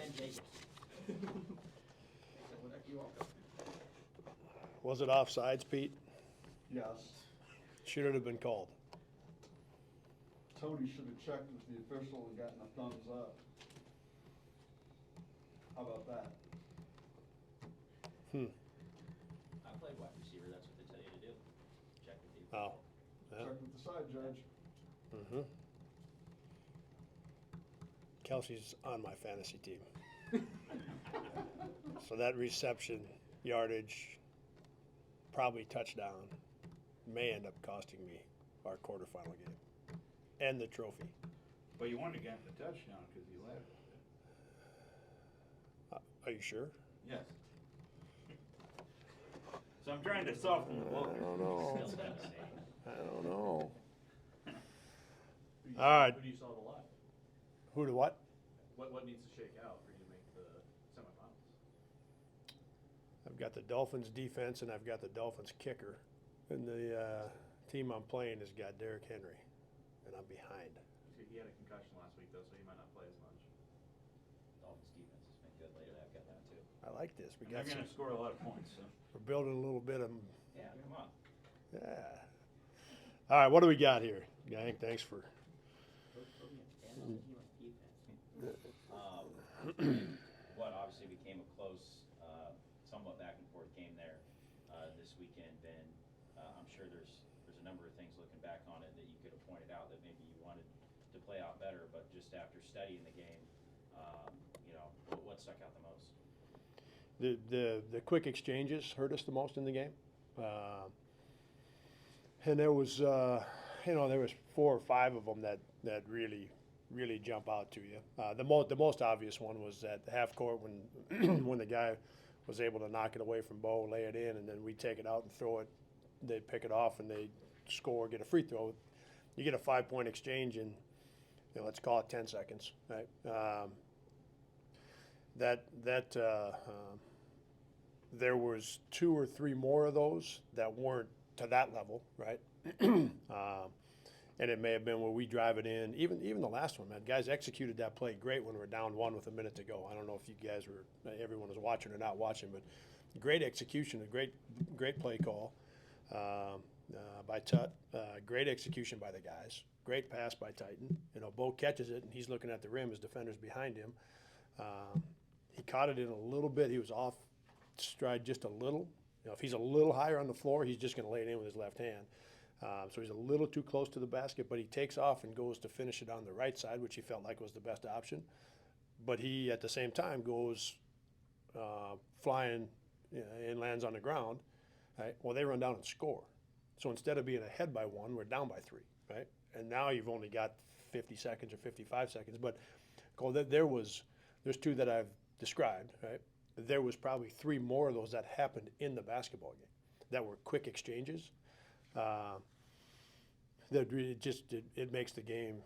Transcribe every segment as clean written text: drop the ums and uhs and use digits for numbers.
and Jacobson. Was it offsides, Pete? Yes. Should it have been called? Tony should have checked with the official and gotten a thumbs up. How about that? I played wide receiver, that's what they tell you to do. Check with the Oh. official. Yeah. Check with the side judge. Mm-hmm. Kelsey's on my fantasy team. So that reception, yardage, probably touchdown, may end up costing me our quarterfinal game and the trophy. But you wanted to get the touchdown because you led. Are you sure? Yes. So I'm trying to soften the blow. I don't know. Still devastating. I don't know. Who do you All right. Who do you saw the lot? Who to what? What needs to shake out for you to make the semifinals? I've got the Dolphins defense and I've got the Dolphins kicker. And the team I'm playing has got Derrick Henry. And I'm behind. He had a concussion last week though, so he might not play as much. Dolphins defense has been good lately, I've got that too. I like this. We And they're got going to score a lot of points. So. we're building a little bit of, Yeah, come on. yeah. All right, what do we got here, gang? Thanks for. What obviously became a close, somewhat back and forth game there this weekend, Ben. I'm sure there's a number of things looking back on it that you could have pointed out that maybe you wanted to play out better, but just after studying the game, what stuck out the most? The quick exchanges hurt us the most in the game, and there was there was 4 or 5 of them that really jump out to you. The most obvious one was at half court when when the guy was able to knock it away from Bo, lay it in, and then we take it out and throw it. They pick it off and they score, get a free throw. You get a 5-point exchange in, let's call it 10 seconds, right? There was 2 or 3 more of those that weren't to that level, right? And it may have been where we drive it in. Even the last one, man, guys executed that play great when we're down 1 with a minute to go. I don't know if you guys everyone was watching or not watching, but great execution, a great play call by Tut. Great execution by the guys. Great pass by Titan. Bo catches it and he's looking at the rim. His defender's behind him. He caught it in a little bit. He was off stride just a little. If he's a little higher on the floor, he's just going to lay it in with his left hand. So he's a little too close to the basket, but he takes off and goes to finish it on the right side, which he felt like was the best option. But he, at the same time, goes flying and lands on the ground. Right? Well, they run down and score. So instead of being ahead by 1, we're down by 3, right? And now you've only got 50 seconds or 55 seconds. But Cole, there's 2 that I've described, right? There was probably 3 more of those that happened in the basketball game that were quick exchanges. That really it makes the game,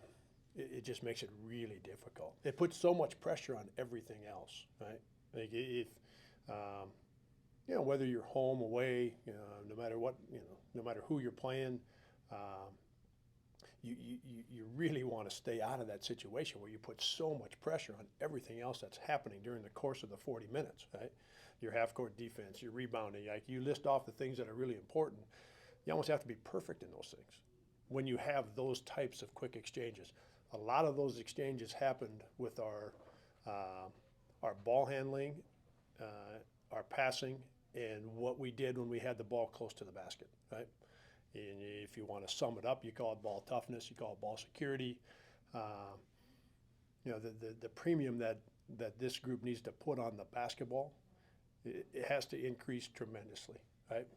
it just makes it really difficult. It puts so much pressure on everything else, right? Like if whether you're home, away, no matter what, no matter who you're playing, you really want to stay out of that situation where you put so much pressure on everything else that's happening during the course of the 40 minutes, right? Your half-court defense, your rebounding, like you list off the things that are really important. You almost have to be perfect in those things when you have those types of quick exchanges. A lot of those exchanges happened with our ball handling, our passing, and what we did when we had the ball close to the basket, right? And if you want to sum it up, you call it ball toughness, you call it ball security. The premium that this group needs to put on the basketball, it has to increase tremendously, right?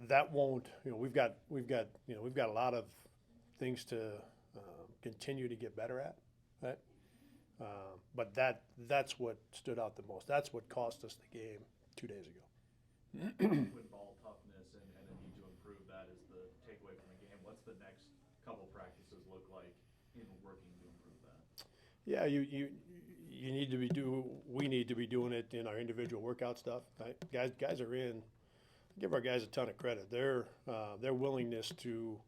That won't. We've got a lot of things to continue to get better at, right? But that's what stood out the most. That's what cost us the game 2 days ago. With ball toughness and the need to improve that is the takeaway from the game. What's the next couple practices look like in working to improve that? Yeah, you need to we need to be doing it in our individual workout stuff. Right? Guys are in. Give our guys a ton of credit. Their willingness to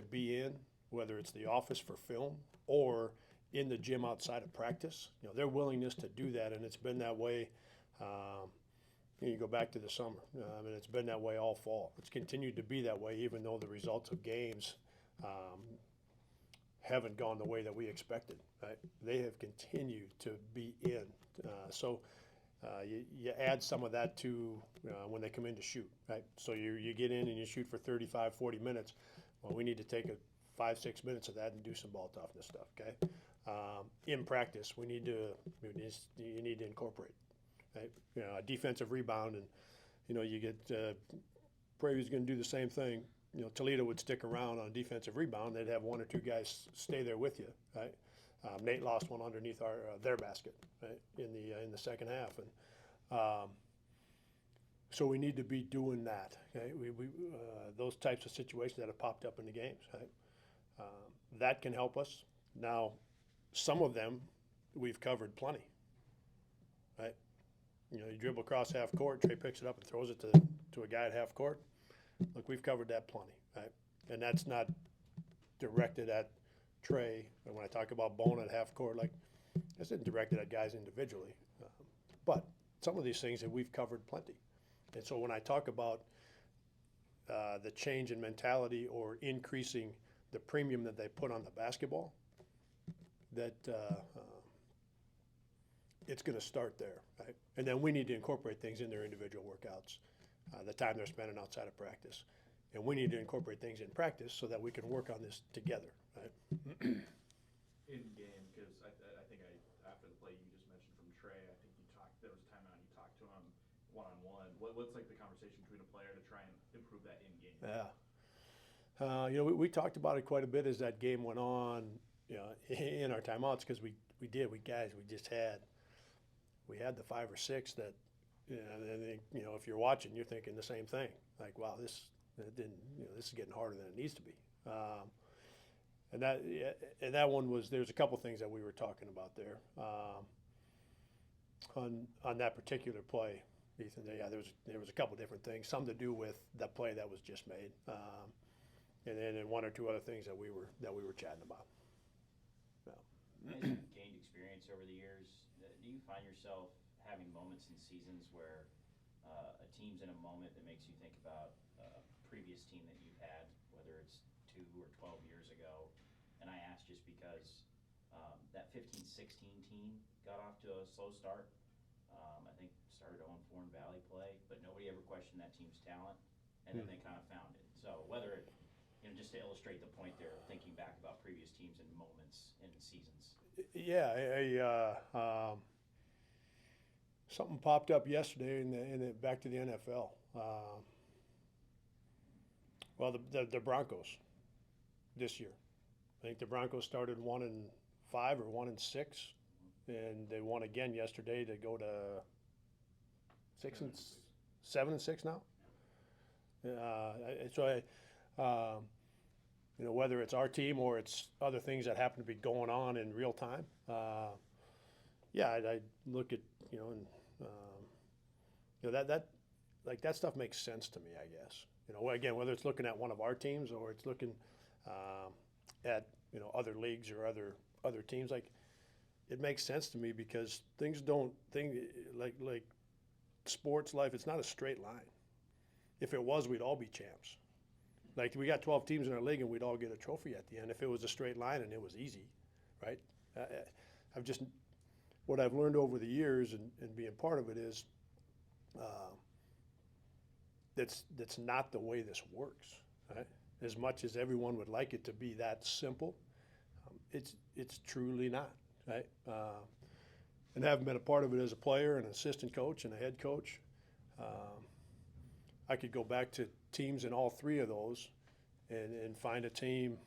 be in, whether it's the office for film or in the gym outside of practice. Their willingness to do that, and it's been that way. You go back to the summer, and it's been that way all fall. It's continued to be that way, even though the results of games haven't gone the way that we expected. Right? They have continued to be in. So you add some of that to when they come in to shoot. Right? So you get in and you shoot for 35, 40 minutes. Well, we need to take 5-6 minutes of that and do some ball toughness stuff. Okay. In practice, you need to incorporate. Right? A defensive rebound, and you get Pravy's going to do the same thing. Toledo would stick around on a defensive rebound. They'd have one or two guys stay there with you. Right? Nate lost one underneath their basket, right, in the second half, and so we need to be doing that. Okay? Those types of situations that have popped up in the games. Right? That can help us. Now, some of them we've covered plenty. Right? You dribble across half court, Trey picks it up and throws it to a guy at half court. Look, we've covered that plenty, right? And that's not directed at Trey. And when I talk about Bone at half court, that's not directed at guys individually. But some of these things that we've covered plenty. And so when I talk about the change in mentality or increasing the premium that they put on the basketball, that it's going to start there, right? And then we need to incorporate things in their individual workouts, the time they're spending outside of practice. And we need to incorporate things in practice so that we can work on this together, right? In game, because I think after the play you just mentioned from Trey, I think there was a time out you talked to him one-on-one. What's like the conversation between a player to try and improve that in game? Yeah. We talked about it quite a bit as that game went on, in our timeouts, because we had the 5 or 6 that, if you're watching, you're thinking the same thing. Like, wow, this is getting harder than it needs to be. And that one was, there's a couple things that we were talking about there on that particular play, Ethan. Yeah, there was a couple different things, some to do with the play that was just made, and then one or two other things that we were chatting about. As you've gained experience over the years, do you find yourself having moments in seasons where a team's in a moment that makes you think about a previous team that you've had, whether it's 2 or 12 years ago? And I ask just because that 15-16 team got off to a slow start. I think started 0-4 in Valley play, but nobody ever questioned that team's talent, and then they kind of found it. So whether it, just to illustrate the point there, thinking back about previous teams and moments in seasons. Yeah, something popped up yesterday back to the NFL. Well, the Broncos this year. I think the Broncos started 1-5 or 1-6, and they won again yesterday to go to 7-6 now. Whether it's our team or it's other things that happen to be going on in real time. I look at that stuff makes sense to me, I guess. Again, whether it's looking at one of our teams or it's looking at other leagues or other teams, it makes sense to me because like sports life, it's not a straight line. If it was, we'd all be champs. Like, we got 12 teams in our league and we'd all get a trophy at the end if it was a straight line and it was easy, right? What I've learned over the years and being part of it is that's not the way this works, right? As much as everyone would like it to be that simple, it's truly not, right? And having been a part of it as a player, an assistant coach, and a head coach, I could go back to teams in all 3 of those and find a team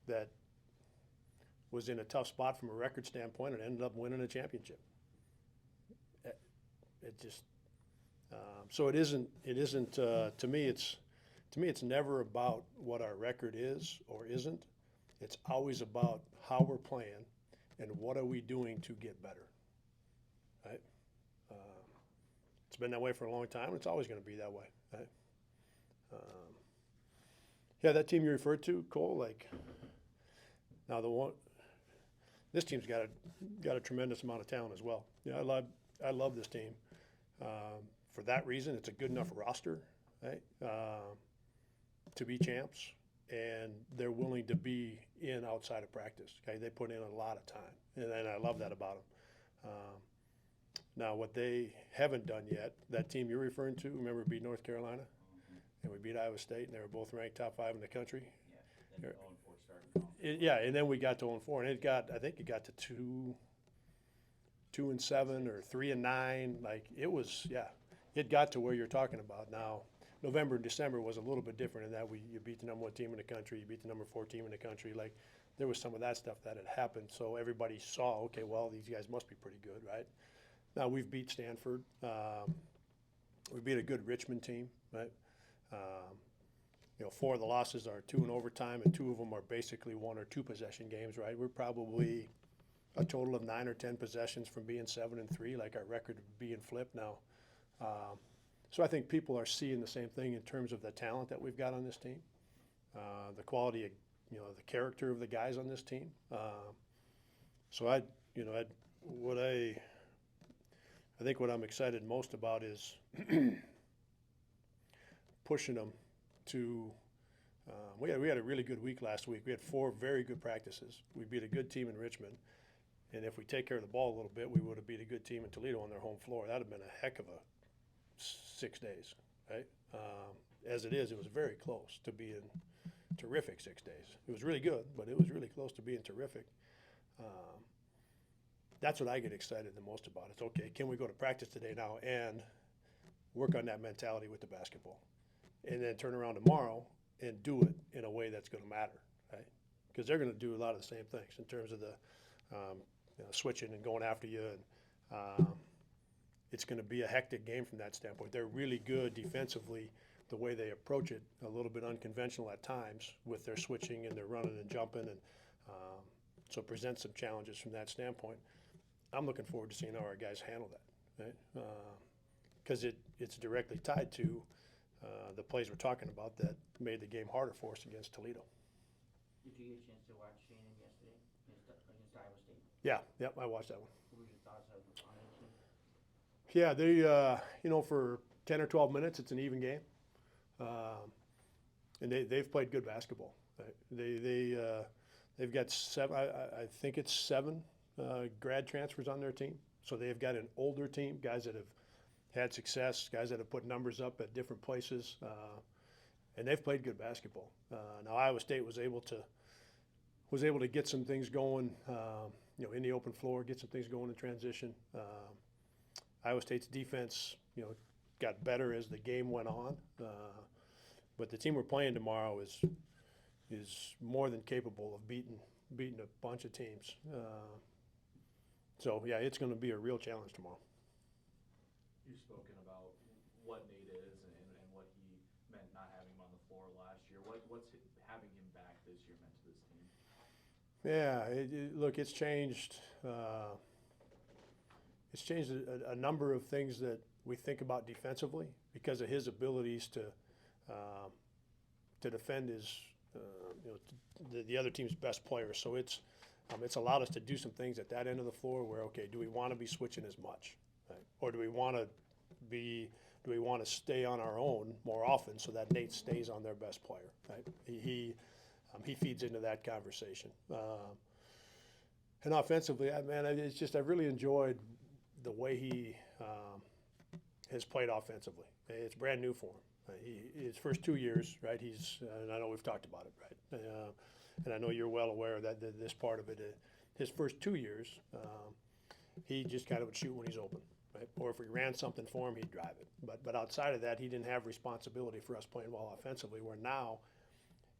that was in a tough spot from a record standpoint and ended up winning a championship. It just so it isn't to me it's never about what our record is or isn't. It's always about how we're playing and what are we doing to get better, right? It's been that way for a long time. It's always going to be that way, right? Yeah, that team you referred to, Cole, like, now this team's got a tremendous amount of talent as well. Yeah, I love this team. For that reason, it's a good enough roster, right, to be champs, and they're willing to be in outside of practice. Okay, they put in a lot of time, and I love that about them. Now, what they haven't done yet, that team you're referring to, remember we beat North Carolina, and we beat Iowa State, and they were both ranked top 5 in the country. Yeah, then 0-4 started. Yeah, and then we got to 0-4, and I think it got to 2-7 or 3-9. Like it was, yeah, it got to where you're talking about. Now, November and December was a little bit different in that you beat the number 1 team in the country, you beat the number 4 team in the country. Like there was some of that stuff that had happened, so everybody saw, okay, well, these guys must be pretty good, right? Now we've beat Stanford. We beat a good Richmond team, right? 4 of the losses are 2 in overtime, and 2 of them are basically 1 or 2 possession games, right? We're probably a total of 9 or 10 possessions from being 7-3, like our record being flipped now. So I think people are seeing the same thing in terms of the talent that we've got on this team, the quality of, the character of the guys on this team. So I think what I'm excited most about is pushing them to. We had a really good week last week. We had 4 very good practices. We beat a good team in Richmond, and if we take care of the ball a little bit, we would have beat a good team in Toledo on their home floor. That'd have been a heck of a 6 days, right? As it is, it was very close to being terrific 6 days. It was really good, but it was really close to being terrific. That's what I get excited the most about. It's okay, can we go to practice today now and work on that mentality with the basketball, and then turn around tomorrow and do it in a way that's going to matter, right? Because they're going to do a lot of the same things in terms of the switching and going after you, and it's going to be a hectic game from that standpoint. They're really good defensively, the way they approach it, a little bit unconventional at times with their switching and their running and jumping, and so it presents some challenges from that standpoint. I'm looking forward to seeing how our guys handle that, right? Because it's directly tied to the plays we're talking about that made the game harder for us against Toledo. Did you get a chance to watch Shannon yesterday against Iowa State? Yeah, I watched that one. What were your thoughts on that team? Yeah, they, for 10 or 12 minutes, it's an even game. And they've played good basketball. They've got 7, I think it's 7 grad transfers on their team. So they've got an older team, guys that have had success, guys that have put numbers up at different places, and they've played good basketball. Now Iowa State was able to get some things going, in the open floor, get some things going in transition. Iowa State's defense, got better as the game went on, but the team we're playing tomorrow is more than capable of beating a bunch of teams. So yeah, it's going to be a real challenge tomorrow. You've spoken about what Nate is and what he meant not having him on the floor last year. What's having him back this year meant to this team? Yeah, look, it's changed. It's changed a number of things that we think about defensively because of his abilities to defend the other team's best players. So it's allowed us to do some things at that end of the floor where, okay, do we want to be switching as much, right? Or do we want to stay on our own more often so that Nate stays on their best player, right? He feeds into that conversation. And offensively, I've really enjoyed the way he has played offensively. It's brand new for him. His first 2 years, right? And I know we've talked about it, right? And I know you're well aware of that this part of it. His first 2 years, he just kind of would shoot when he's open, right? Or if we ran something for him, he'd drive it. But outside of that, he didn't have responsibility for us playing well offensively. Where now,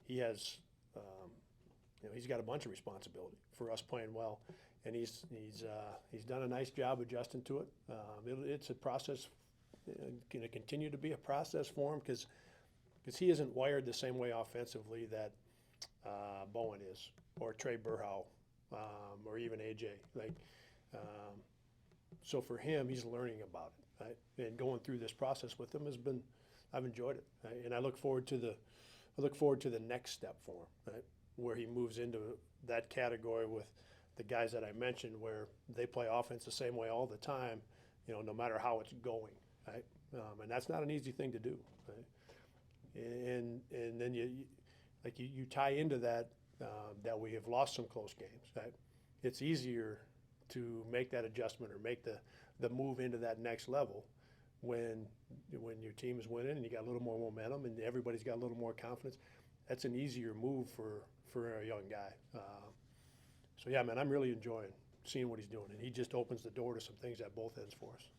he has, he's got a bunch of responsibility for us playing well, and he's done a nice job adjusting to it. It's a process. Going to continue to be a process for him because he isn't wired the same way offensively that Bowen is, or Trey Burhow, or even AJ. So for him, he's learning about it, right? And going through this process with him I've enjoyed it, right? And I look forward to I look forward to the next step for him, right? Where he moves into that category with the guys that I mentioned, where they play offense the same way all the time, no matter how it's going, right? And that's not an easy thing to do, right? And then you tie into that that we have lost some close games, right? It's easier to make that adjustment or make the move into that next level when your team is winning and you got a little more momentum and everybody's got a little more confidence. That's an easier move for a young guy. So yeah, man, I'm really enjoying seeing what he's doing, and he just opens the door to some things at both ends for us.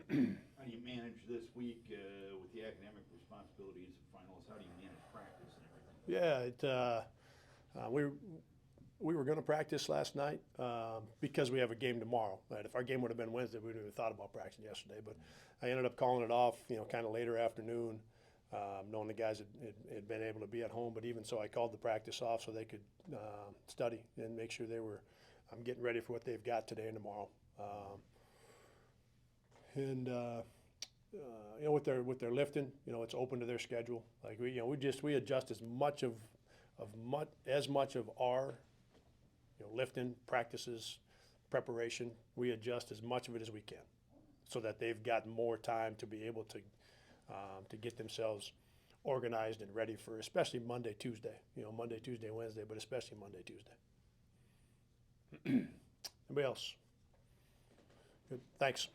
How do you manage this week with the academic responsibilities of finals? How do you manage practice and everything? Yeah, we were going to practice last night because we have a game tomorrow. Right? If our game would have been Wednesday, we wouldn't have even thought about practicing yesterday. But I ended up calling it off, kind of later afternoon, knowing the guys had been able to be at home. But even so, I called the practice off so they could study and make sure they were getting ready for what they've got today and tomorrow. With their lifting, it's open to their schedule. Like we adjust as much of our lifting practices, preparation. We adjust as much of it as we can, so that they've got more time to be able to get themselves organized and ready for, especially Monday, Tuesday. Monday, Tuesday, Wednesday, but especially Monday, Tuesday. Anybody else? Good. Thanks.